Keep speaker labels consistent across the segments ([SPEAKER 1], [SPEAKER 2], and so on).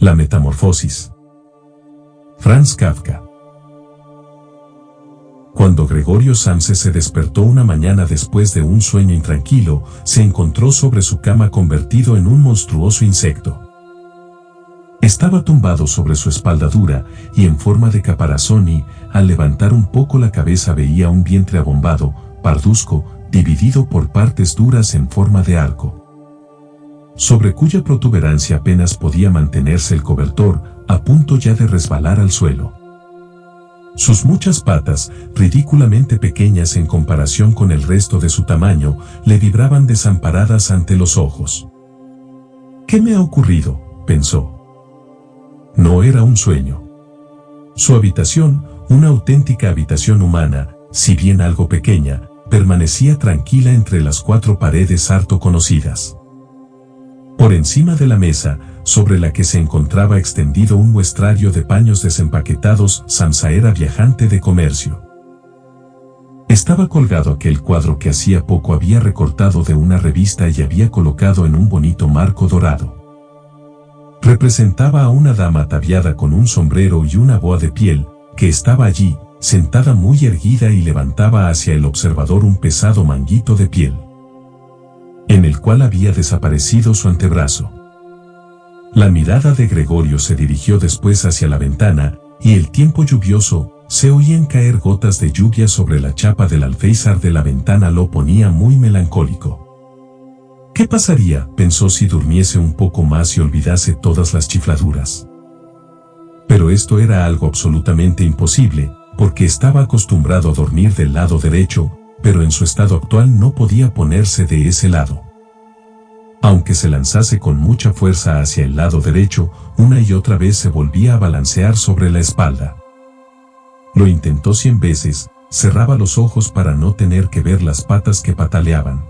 [SPEAKER 1] La metamorfosis. Franz Kafka. Cuando Gregorio Samsa se despertó una mañana después de un sueño intranquilo, se encontró sobre su cama convertido en un monstruoso insecto. Estaba tumbado sobre su espalda dura y en forma de caparazón y, al levantar un poco la cabeza veía un vientre abombado, parduzco, dividido por partes duras en forma de arco, sobre cuya protuberancia apenas podía mantenerse el cobertor, a punto ya de resbalar al suelo. Sus muchas patas, ridículamente pequeñas en comparación con el resto de su tamaño, le vibraban desamparadas ante los ojos. ¿Qué me ha ocurrido?, pensó. No era un sueño. Su habitación, una auténtica habitación humana, si bien algo pequeña, permanecía tranquila entre las cuatro paredes harto conocidas. Por encima de la mesa, sobre la que se encontraba extendido un muestrario de paños desempaquetados, Samsa era viajante de comercio. Estaba colgado aquel cuadro que hacía poco había recortado de una revista y había colocado en un bonito marco dorado. Representaba a una dama ataviada con un sombrero y una boa de piel, que estaba allí, sentada muy erguida y levantaba hacia el observador un pesado manguito de piel, en el cual había desaparecido su antebrazo. La mirada de Gregorio se dirigió después hacia la ventana, y el tiempo lluvioso, se oían caer gotas de lluvia sobre la chapa del alféizar de la ventana lo ponía muy melancólico. ¿Qué pasaría?, pensó, si durmiese un poco más y olvidase todas las chifladuras. Pero esto era algo absolutamente imposible, porque estaba acostumbrado a dormir del lado derecho, pero en su estado actual no podía ponerse de ese lado. Aunque se lanzase con mucha fuerza hacia el lado derecho, una y otra vez se volvía a balancear sobre la espalda. Lo intentó 100 veces, cerraba los ojos para no tener que ver las patas que pataleaban.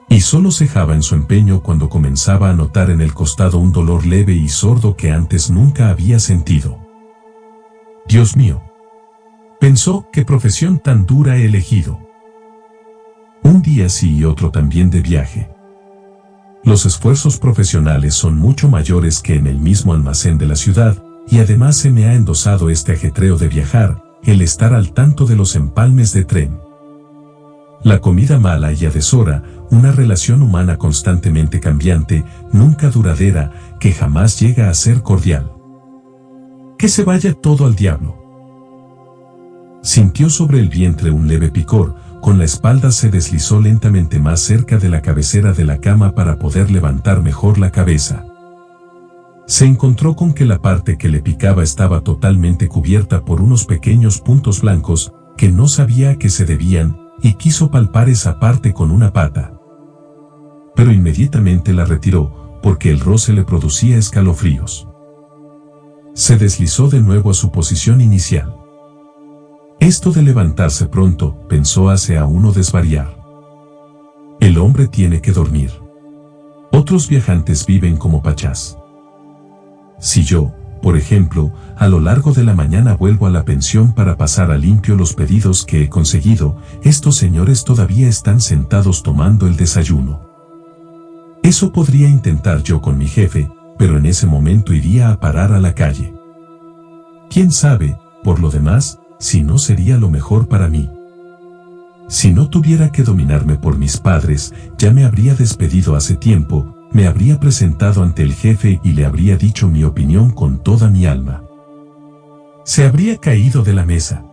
[SPEAKER 1] Y solo cejaba en su empeño cuando comenzaba a notar en el costado un dolor leve y sordo que antes nunca había sentido. Dios mío, pensó, qué profesión tan dura he elegido. Un día sí y otro también de viaje. Los esfuerzos profesionales son mucho mayores que en el mismo almacén de la ciudad, y además se me ha endosado este ajetreo de viajar, el estar al tanto de los empalmes de tren, la comida mala y a deshora, una relación humana constantemente cambiante, nunca duradera, que jamás llega a ser cordial. Que se vaya todo al diablo. Sintió sobre el vientre un leve picor, con la espalda se deslizó lentamente más cerca de la cabecera de la cama para poder levantar mejor la cabeza. Se encontró con que la parte que le picaba estaba totalmente cubierta por unos pequeños puntos blancos, que no sabía a qué se debían, y quiso palpar esa parte con una pata. Pero inmediatamente la retiró, porque el roce le producía escalofríos. Se deslizó de nuevo a su posición inicial. Esto de levantarse pronto, pensó, hace a uno desvariar. El hombre tiene que dormir. Otros viajantes viven como pachás. Si yo, por ejemplo, a lo largo de la mañana vuelvo a la pensión para pasar a limpio los pedidos que he conseguido, estos señores todavía están sentados tomando el desayuno. Eso podría intentar yo con mi jefe, pero en ese momento iría a parar a la calle. ¿Quién sabe, por lo demás, si no sería lo mejor para mí? Si no tuviera que dominarme por mis padres, ya me habría despedido hace tiempo, me habría presentado ante el jefe y le habría dicho mi opinión con toda mi alma. Se habría caído de la mesa.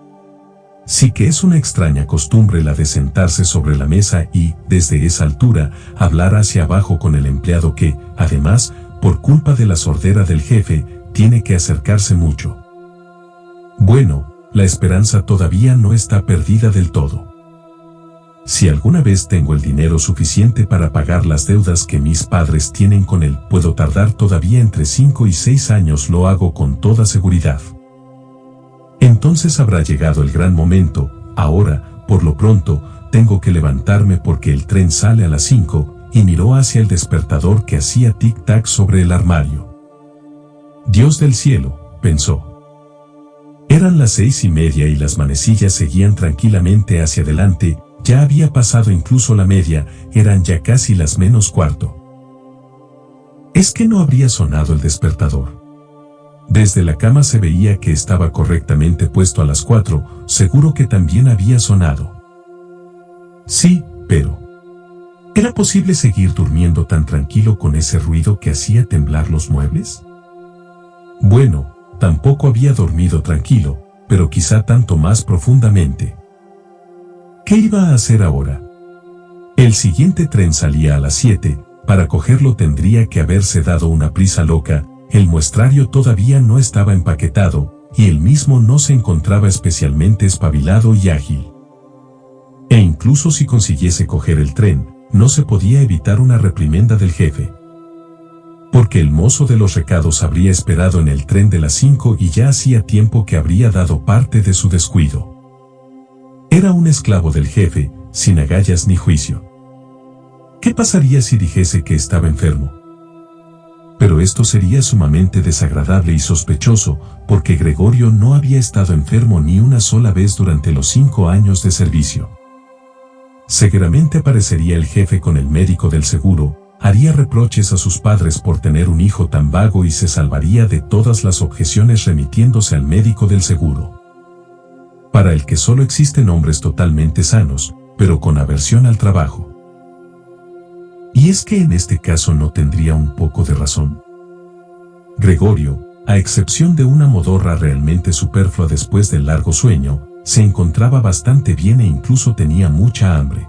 [SPEAKER 1] Sí que es una extraña costumbre la de sentarse sobre la mesa y, desde esa altura, hablar hacia abajo con el empleado que, además, por culpa de la sordera del jefe, tiene que acercarse mucho. Bueno, la esperanza todavía no está perdida del todo. Si alguna vez tengo el dinero suficiente para pagar las deudas que mis padres tienen con él, puedo tardar todavía entre 5 y 6 años, lo hago con toda seguridad. Entonces habrá llegado el gran momento. Ahora, por lo pronto, tengo que levantarme porque el tren sale a las 5, y miró hacia el despertador que hacía tic-tac sobre el armario. Dios del cielo, pensó. Eran las 6:30 y las manecillas seguían tranquilamente hacia adelante, ya había pasado incluso la media, eran ya casi las menos cuarto. Es que no habría sonado el despertador. Desde la cama se veía que estaba correctamente puesto a las 4, seguro que también había sonado. Sí, pero ¿era posible seguir durmiendo tan tranquilo con ese ruido que hacía temblar los muebles? Bueno, tampoco había dormido tranquilo, pero quizá tanto más profundamente. ¿Qué iba a hacer ahora? El siguiente tren salía a las 7, para cogerlo tendría que haberse dado una prisa loca, el muestrario todavía no estaba empaquetado, y él mismo no se encontraba especialmente espabilado y ágil. E incluso si consiguiese coger el tren, no se podía evitar una reprimenda del jefe. Porque el mozo de los recados habría esperado en el tren de las 5 y ya hacía tiempo que habría dado parte de su descuido. Era un esclavo del jefe, sin agallas ni juicio. ¿Qué pasaría si dijese que estaba enfermo? Pero esto sería sumamente desagradable y sospechoso, porque Gregorio no había estado enfermo ni una sola vez durante los 5 años de servicio. Seguramente aparecería el jefe con el médico del seguro, haría reproches a sus padres por tener un hijo tan vago y se salvaría de todas las objeciones remitiéndose al médico del seguro. Para el que solo existen hombres totalmente sanos, pero con aversión al trabajo. ¿Y es que en este caso no tendría un poco de razón? Gregorio, a excepción de una modorra realmente superflua después del largo sueño, se encontraba bastante bien e incluso tenía mucha hambre.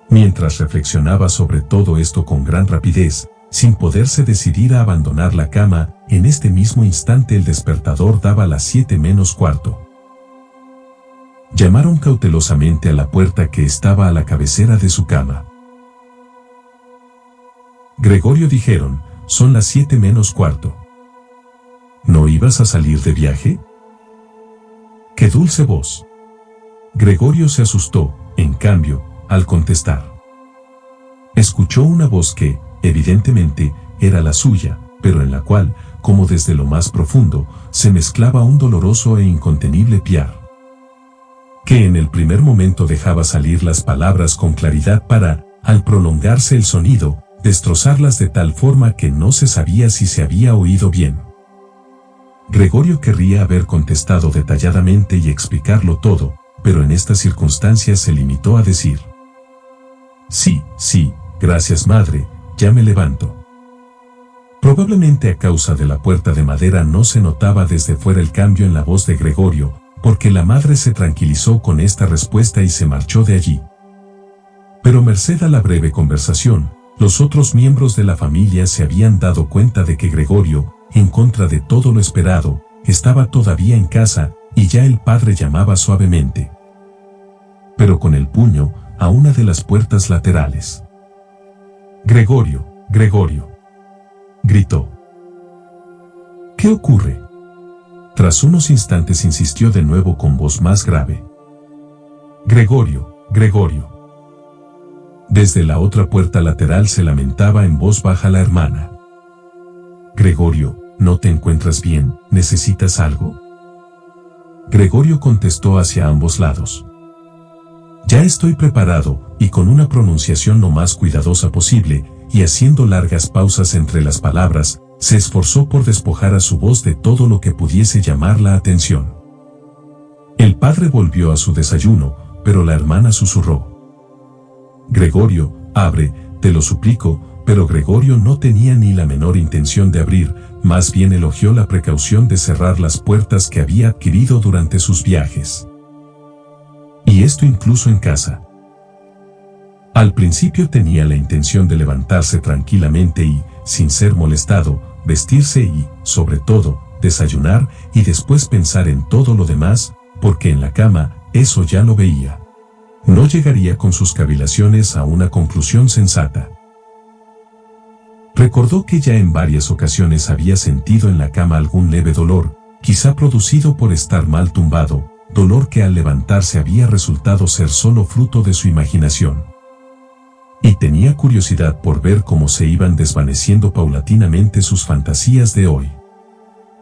[SPEAKER 1] Mientras reflexionaba sobre todo esto con gran rapidez, sin poderse decidir a abandonar la cama, en este mismo instante el despertador daba las 7 menos cuarto. Llamaron cautelosamente a la puerta que estaba a la cabecera de su cama. Gregorio, dijeron, son las 7 menos cuarto. ¿No ibas a salir de viaje? ¡Qué dulce voz! Gregorio se asustó, en cambio, al contestar. Escuchó una voz que, evidentemente, era la suya, pero en la cual, como desde lo más profundo, se mezclaba un doloroso e incontenible piar. Que en el primer momento dejaba salir las palabras con claridad para, al prolongarse el sonido, destrozarlas de tal forma que no se sabía si se había oído bien. Gregorio querría haber contestado detalladamente y explicarlo todo, pero en estas circunstancias se limitó a decir: Sí, gracias madre, ya me levanto. Probablemente a causa de la puerta de madera no se notaba desde fuera el cambio en la voz de Gregorio, porque la madre se tranquilizó con esta respuesta y se marchó de allí. Pero merced a la breve conversación, los otros miembros de la familia se habían dado cuenta de que Gregorio, en contra de todo lo esperado, estaba todavía en casa, y ya el padre llamaba suavemente, pero con el puño, a una de las puertas laterales. «Gregorio, Gregorio», gritó. «¿Qué ocurre?». Tras unos instantes insistió de nuevo con voz más grave. «Gregorio, Gregorio». Desde la otra puerta lateral se lamentaba en voz baja la hermana. «Gregorio, ¿no te encuentras bien? ¿Necesitas algo?». Gregorio contestó hacia ambos lados. «Ya estoy preparado», y con una pronunciación lo más cuidadosa posible, y haciendo largas pausas entre las palabras, se esforzó por despojar a su voz de todo lo que pudiese llamar la atención. El padre volvió a su desayuno, pero la hermana susurró: «Gregorio, abre, te lo suplico», pero Gregorio no tenía ni la menor intención de abrir, más bien elogió la precaución de cerrar las puertas que había adquirido durante sus viajes. Y esto incluso en casa. Al principio tenía la intención de levantarse tranquilamente y, sin ser molestado, vestirse y, sobre todo, desayunar y después pensar en todo lo demás, porque en la cama, eso ya lo veía. No llegaría con sus cavilaciones a una conclusión sensata. Recordó que ya en varias ocasiones había sentido en la cama algún leve dolor, quizá producido por estar mal tumbado, dolor que al levantarse había resultado ser solo fruto de su imaginación. Y tenía curiosidad por ver cómo se iban desvaneciendo paulatinamente sus fantasías de hoy.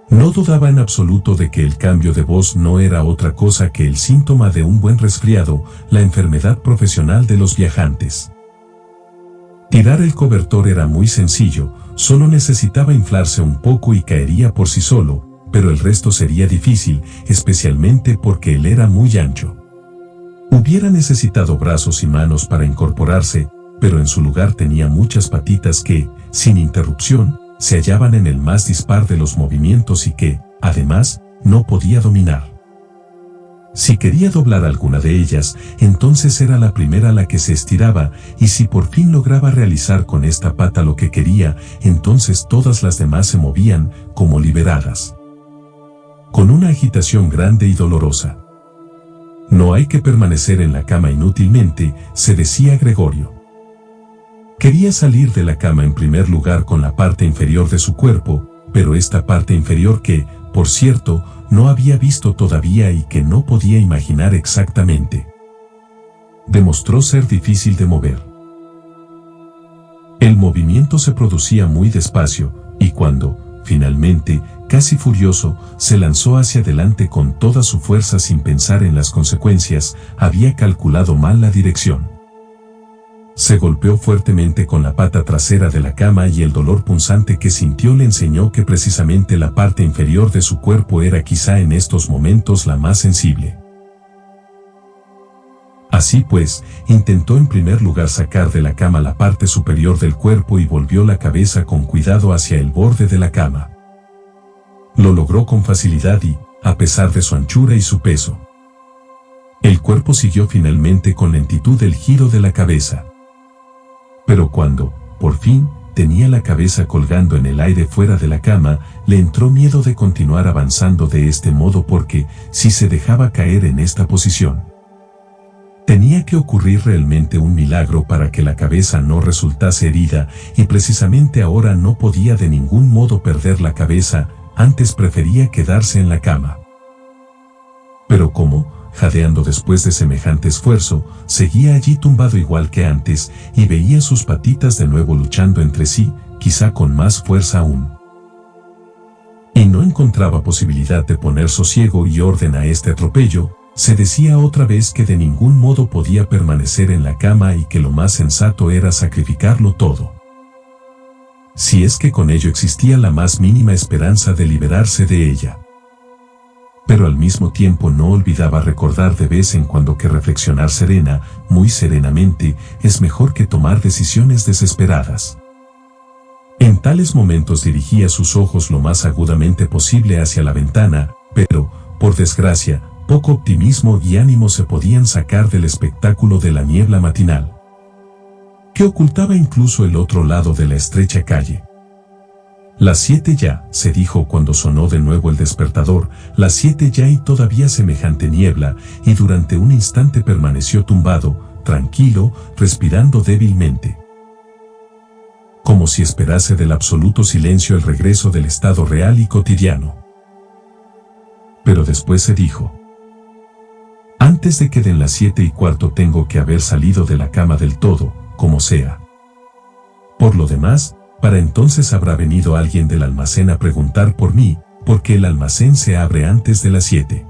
[SPEAKER 1] No dudaba en absoluto de que el cambio de voz no era otra cosa que el síntoma de un buen resfriado, la enfermedad profesional de los viajantes. Tirar el cobertor era muy sencillo, Solo necesitaba inflarse un poco y caería por sí solo, pero el resto sería difícil, especialmente porque él era muy ancho. Hubiera necesitado brazos y manos para incorporarse, pero en su lugar tenía muchas patitas que, sin interrupción, se hallaban en el más dispar de los movimientos y que, además, no podía dominar. Si quería doblar alguna de ellas, entonces era la primera la que se estiraba, y si por fin lograba realizar con esta pata lo que quería, entonces todas las demás se movían, como liberadas. Con una agitación grande y dolorosa. No hay que permanecer en la cama inútilmente, se decía Gregorio. Quería salir de la cama en primer lugar con la parte inferior de su cuerpo, pero esta parte inferior que, por cierto, no había visto todavía y que no podía imaginar exactamente, demostró ser difícil de mover. El movimiento se producía muy despacio, y cuando, finalmente, casi furioso, se lanzó hacia adelante con toda su fuerza sin pensar en las consecuencias, había calculado mal la dirección. Se golpeó fuertemente con la pata trasera de la cama y el dolor punzante que sintió le enseñó que precisamente la parte inferior de su cuerpo era quizá en estos momentos la más sensible. Así pues, intentó en primer lugar sacar de la cama la parte superior del cuerpo y volvió la cabeza con cuidado hacia el borde de la cama. Lo logró con facilidad y, a pesar de su anchura y su peso, el cuerpo siguió finalmente con lentitud el giro de la cabeza. Pero cuando, por fin, tenía la cabeza colgando en el aire fuera de la cama, le entró miedo de continuar avanzando de este modo porque, si se dejaba caer en esta posición, tenía que ocurrir realmente un milagro para que la cabeza no resultase herida, y precisamente ahora no podía de ningún modo perder la cabeza, antes prefería quedarse en la cama. Pero ¿cómo? Jadeando después de semejante esfuerzo, seguía allí tumbado igual que antes, y veía sus patitas de nuevo luchando entre sí, quizá con más fuerza aún. Y no encontraba posibilidad de poner sosiego y orden a este atropello, se decía otra vez que de ningún modo podía permanecer en la cama y que lo más sensato era sacrificarlo todo. Si es que con ello existía la más mínima esperanza de liberarse de ella. Pero al mismo tiempo no olvidaba recordar de vez en cuando que reflexionar serena, muy serenamente, es mejor que tomar decisiones desesperadas. En tales momentos dirigía sus ojos lo más agudamente posible hacia la ventana, pero, por desgracia, poco optimismo y ánimo se podían sacar del espectáculo de la niebla matinal, que ocultaba incluso el otro lado de la estrecha calle. Las 7 ya, se dijo cuando sonó de nuevo el despertador, las 7 ya y todavía semejante niebla, y durante un instante permaneció tumbado, tranquilo, respirando débilmente, como si esperase del absoluto silencio el regreso del estado real y cotidiano. Pero después se dijo: antes de que den las 7:15 tengo que haber salido de la cama del todo, como sea. Por lo demás, para entonces habrá venido alguien del almacén a preguntar por mí, porque el almacén se abre antes de las 7.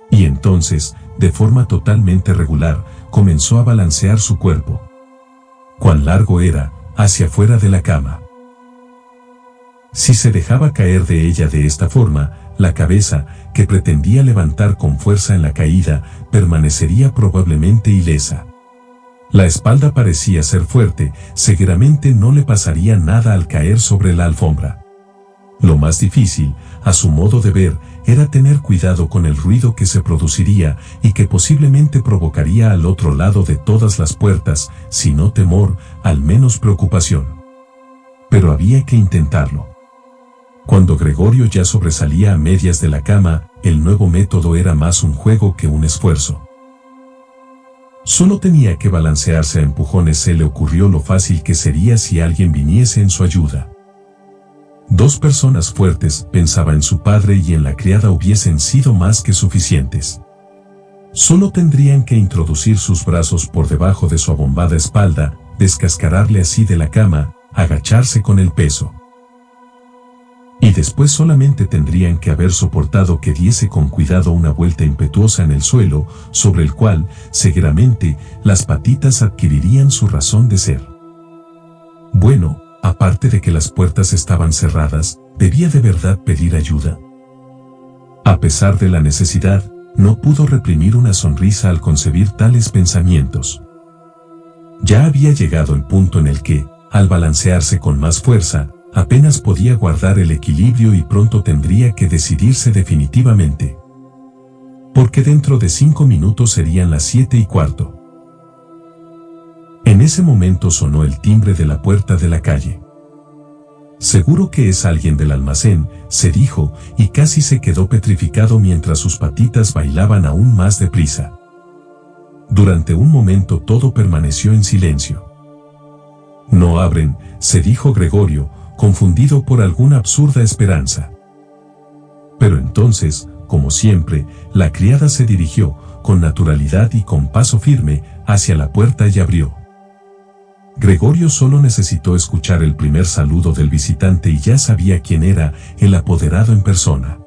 [SPEAKER 1] Y entonces, de forma totalmente regular, comenzó a balancear su cuerpo. Cuán largo era, hacia afuera de la cama. Si se dejaba caer de ella de esta forma, la cabeza, que pretendía levantar con fuerza en la caída, permanecería probablemente ilesa. La espalda parecía ser fuerte, seguramente no le pasaría nada al caer sobre la alfombra. Lo más difícil, a su modo de ver, era tener cuidado con el ruido que se produciría y que posiblemente provocaría al otro lado de todas las puertas, si no temor, al menos preocupación. Pero había que intentarlo. Cuando Gregorio ya sobresalía a medias de la cama, el nuevo método era más un juego que un esfuerzo. Solo tenía que balancearse a empujones. Se le ocurrió lo fácil que sería si alguien viniese en su ayuda. 2 personas fuertes, pensaba en su padre y en la criada, hubiesen sido más que suficientes. Solo tendrían que introducir sus brazos por debajo de su abombada espalda, descascararle así de la cama, agacharse con el peso. Y después solamente tendrían que haber soportado que diese con cuidado una vuelta impetuosa en el suelo, sobre el cual, seguramente, las patitas adquirirían su razón de ser. Bueno, aparte de que las puertas estaban cerradas, ¿debía de verdad pedir ayuda? A pesar de la necesidad, no pudo reprimir una sonrisa al concebir tales pensamientos. Ya había llegado el punto en el que, al balancearse con más fuerza, apenas podía guardar el equilibrio y pronto tendría que decidirse definitivamente. Porque dentro de 5 minutos serían las 7:15. En ese momento sonó el timbre de la puerta de la calle. Seguro que es alguien del almacén, se dijo, y casi se quedó petrificado mientras sus patitas bailaban aún más deprisa. Durante un momento todo permaneció en silencio. No abren, se dijo Gregorio, confundido por alguna absurda esperanza. Pero entonces, como siempre, la criada se dirigió, con naturalidad y con paso firme, hacia la puerta y abrió. Gregorio solo necesitó escuchar el primer saludo del visitante y ya sabía quién era, el apoderado en persona.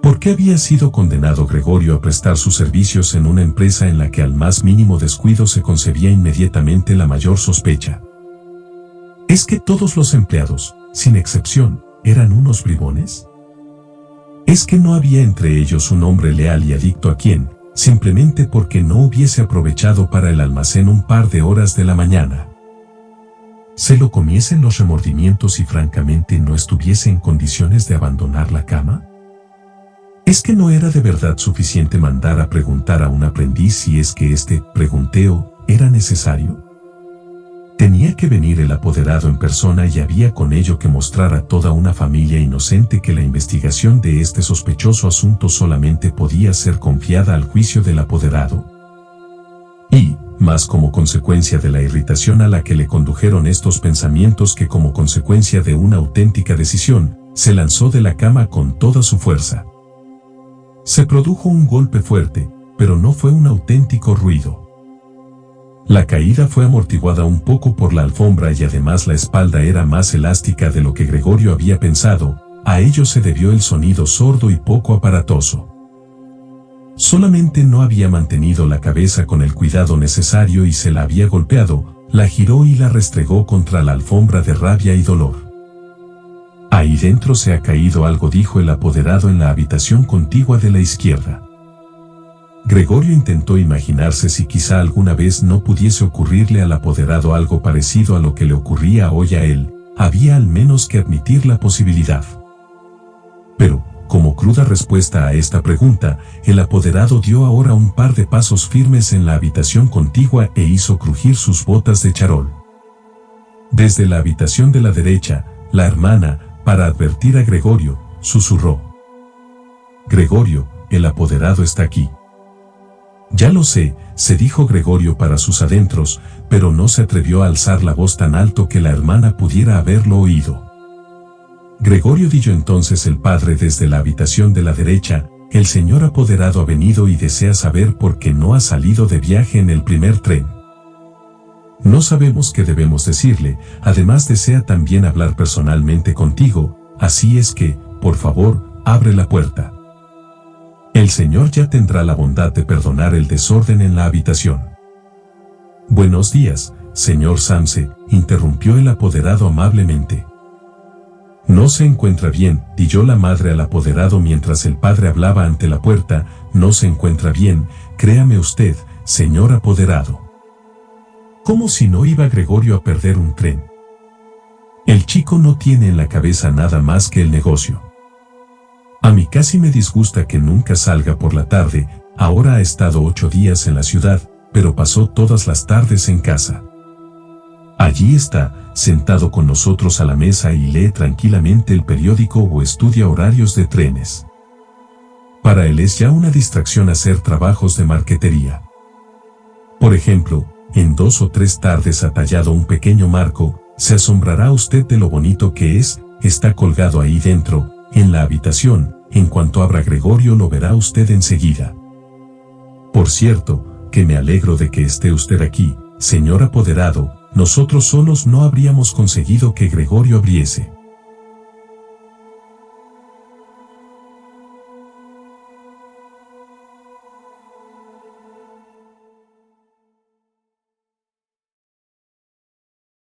[SPEAKER 1] ¿Por qué había sido condenado Gregorio a prestar sus servicios en una empresa en la que al más mínimo descuido se concebía inmediatamente la mayor sospecha? ¿Es que todos los empleados, sin excepción, eran unos bribones? ¿Es que no había entre ellos un hombre leal y adicto a quien, simplemente porque no hubiese aprovechado para el almacén un par de horas de la mañana, se lo comiesen los remordimientos y francamente no estuviese en condiciones de abandonar la cama? ¿Es que no era de verdad suficiente mandar a preguntar a un aprendiz si es que este pregunteo era necesario? Tenía que venir el apoderado en persona y había con ello que mostrar a toda una familia inocente que la investigación de este sospechoso asunto solamente podía ser confiada al juicio del apoderado. Y, más como consecuencia de la irritación a la que le condujeron estos pensamientos que como consecuencia de una auténtica decisión, se lanzó de la cama con toda su fuerza. Se produjo un golpe fuerte, pero no fue un auténtico ruido. La caída fue amortiguada un poco por la alfombra y además la espalda era más elástica de lo que Gregorio había pensado, a ello se debió el sonido sordo y poco aparatoso. Solamente no había mantenido la cabeza con el cuidado necesario y se la había golpeado, la giró y la restregó contra la alfombra de rabia y dolor. Ahí dentro se ha caído algo, dijo el apoderado en la habitación contigua de la izquierda. Gregorio intentó imaginarse si quizá alguna vez no pudiese ocurrirle al apoderado algo parecido a lo que le ocurría hoy a él, había al menos que admitir la posibilidad. Pero, como cruda respuesta a esta pregunta, el apoderado dio ahora un par de pasos firmes en la habitación contigua e hizo crujir sus botas de charol. Desde la habitación de la derecha, la hermana, para advertir a Gregorio, susurró: «Gregorio, el apoderado está aquí». «Ya lo sé», se dijo Gregorio para sus adentros, pero no se atrevió a alzar la voz tan alto que la hermana pudiera haberlo oído. Gregorio dijo entonces el padre desde la habitación de la derecha: «El señor apoderado ha venido y desea saber por qué no ha salido de viaje en el primer tren. No sabemos qué debemos decirle, además desea también hablar personalmente contigo, así es que, por favor, abre la puerta. El señor ya tendrá la bondad de perdonar el desorden en la habitación». «Buenos días, señor Samse», interrumpió el apoderado amablemente. «No se encuentra bien», dijo la madre al apoderado mientras el padre hablaba ante la puerta. «No se encuentra bien, créame usted, señor apoderado». ¿Cómo si no iba Gregorio a perder un tren? El chico no tiene en la cabeza nada más que el negocio. A mí casi me disgusta que nunca salga por la tarde. Ahora ha estado 8 días en la ciudad, pero pasó todas las tardes en casa. Allí está, sentado con nosotros a la mesa y lee tranquilamente el periódico o estudia horarios de trenes. Para él es ya una distracción hacer trabajos de marquetería. Por ejemplo, en 2 o 3 tardes ha tallado un pequeño marco. Se asombrará usted de lo bonito que es. Está colgado ahí dentro, en la habitación. En cuanto abra Gregorio lo verá usted enseguida. Por cierto, que me alegro de que esté usted aquí, señor apoderado. Nosotros solos no habríamos conseguido que Gregorio abriese.